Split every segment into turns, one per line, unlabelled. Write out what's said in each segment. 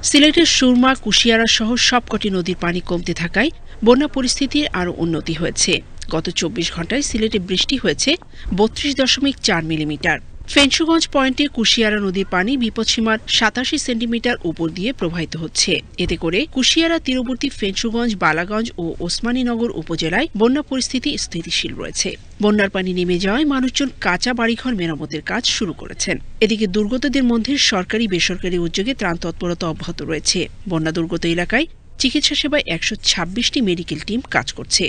সিলেটের সুরমা, কুশিয়ারা সহ সবকটি নদীর পানি কমতে থাকায় বন্যা পরিস্থিতির আরও উন্নতি হয়েছে। গত ২৪ ঘণ্টায় সিলেটে বৃষ্টি হয়েছে ৩২.৪ মিলিমিটার। ফেঞ্চুগঞ্জ পয়েন্টে কুশিয়ারা নদীর পানি বিপদসীমার ৮৭ সেন্টিমিটার উপর দিয়ে প্রবাহিত হচ্ছে। এতে করে কুশিয়ারা তীরবর্তী ফেঞ্চুগঞ্জ, বালাগঞ্জ ও ওসমানীনগর উপজেলায় বন্যা পরিস্থিতি স্থিতিশীল রয়েছে। বন্যার পানি নেমে যাওয়ায় মানুষজন কাঁচা বাড়িঘর মেরামতের কাজ শুরু করেছেন। এদিকে দুর্গতদের মধ্যে সরকারি বেসরকারি উদ্যোগে ত্রাণ তৎপরতা অব্যাহত রয়েছে। বন্যা দুর্গত এলাকায় চিকিৎসা সেবায় ১২৬টি মেডিকেল টিম কাজ করছে।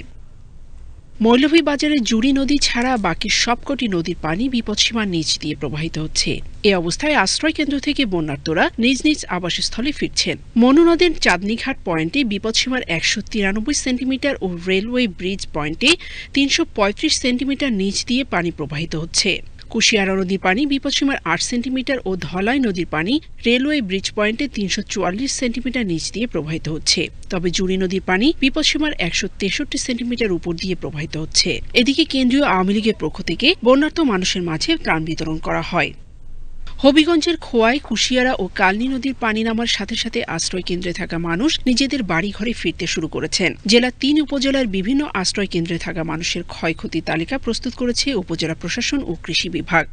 মৌলভীবাজারের জুড়ি নদী ছাড়া বাকি সবকটি নদীর পানি বিপদসীমার নিচ দিয়ে প্রবাহিত হচ্ছে। এ অবস্থায় আশ্রয় কেন্দ্র থেকে বন্যার্তরা নিজ নিজ আবাসস্থলে ফিরছেন। মনু নদের চাঁদনীঘাট পয়েন্টে বিপদসীমার ১৯৩ সেন্টিমিটার ও রেলওয়ে ব্রিজ পয়েন্টে ৩৩৫ সেন্টিমিটার নিচ দিয়ে পানি প্রবাহিত হচ্ছে। কুশিয়ারা নদীর পানি বিপদসীমার ৮ সেন্টিমিটার ও ধলাই নদীর পানি রেলওয়ে ব্রিজ পয়েন্টে ৩৪৪ সেন্টিমিটার নিচ দিয়ে প্রবাহিত হচ্ছে। তবে জুড়ি নদীর পানি বিপদসীমার ১৬৩ সেন্টিমিটার উপর দিয়ে প্রবাহিত হচ্ছে। এদিকে কেন্দ্রীয় আওয়ামী লীগের পক্ষ থেকে বন্যার্ত মানুষের মাঝে ত্রাণ বিতরণ করা হয়। হবিগঞ্জের খোয়াই, কুশিয়ারা ও কালনী নদীর পানি নামার সাথে সাথে আশ্রয় কেন্দ্রে থাকা মানুষ নিজেদের বাড়িঘরে ফিরতে শুরু করেছেন। জেলার ৩ উপজেলার বিভিন্ন আশ্রয় কেন্দ্রে থাকা মানুষের ক্ষয়ক্ষতির তালিকা প্রস্তুত করেছে উপজেলা প্রশাসন ও কৃষি বিভাগ।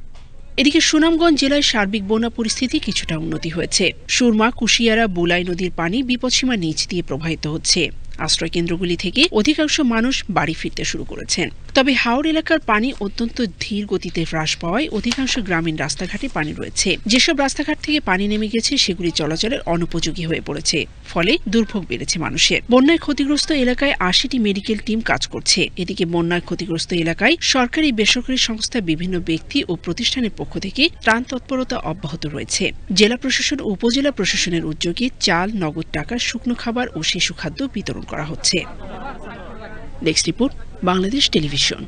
এদিকে সুনামগঞ্জ জেলায় সার্বিক বন্যা পরিস্থিতি কিছুটা উন্নতি হয়েছে। সুরমা, কুশিয়ারা, বুলাই নদীর পানি বিপদসীমা নিচ দিয়ে প্রবাহিত হচ্ছে। আশ্রয় কেন্দ্রগুলি থেকে অধিকাংশ মানুষ বাড়ি ফিরতে শুরু করেছেন। তবে হাওড় এলাকার পানি অত্যন্ত ধীর গতিতে হ্রাস পাওয়ায় অধিকাংশ গ্রামীণ রাস্তাঘাটে পানি রয়েছে। যেসব রাস্তাঘাট থেকে পানি নেমে গেছে সেগুলি চলাচলের অনুপযোগী হয়ে পড়েছে। ফলে দুর্ভোগ বেড়েছে মানুষের। বন্যায় ক্ষতিগ্রস্ত এলাকায় ৮০টি মেডিকেল টিম কাজ করছে। এদিকে বন্যায় ক্ষতিগ্রস্ত এলাকায় সরকারি বেসরকারি সংস্থা, বিভিন্ন ব্যক্তি ও প্রতিষ্ঠানের পক্ষ থেকে ত্রাণ তৎপরতা অব্যাহত রয়েছে। জেলা প্রশাসন ও উপজেলা প্রশাসনের উদ্যোগে চাল, নগদ টাকা, শুকনো খাবার ও শিশু খাদ্য বিতরণ করা হচ্ছে। Desk report, Bangladesh television.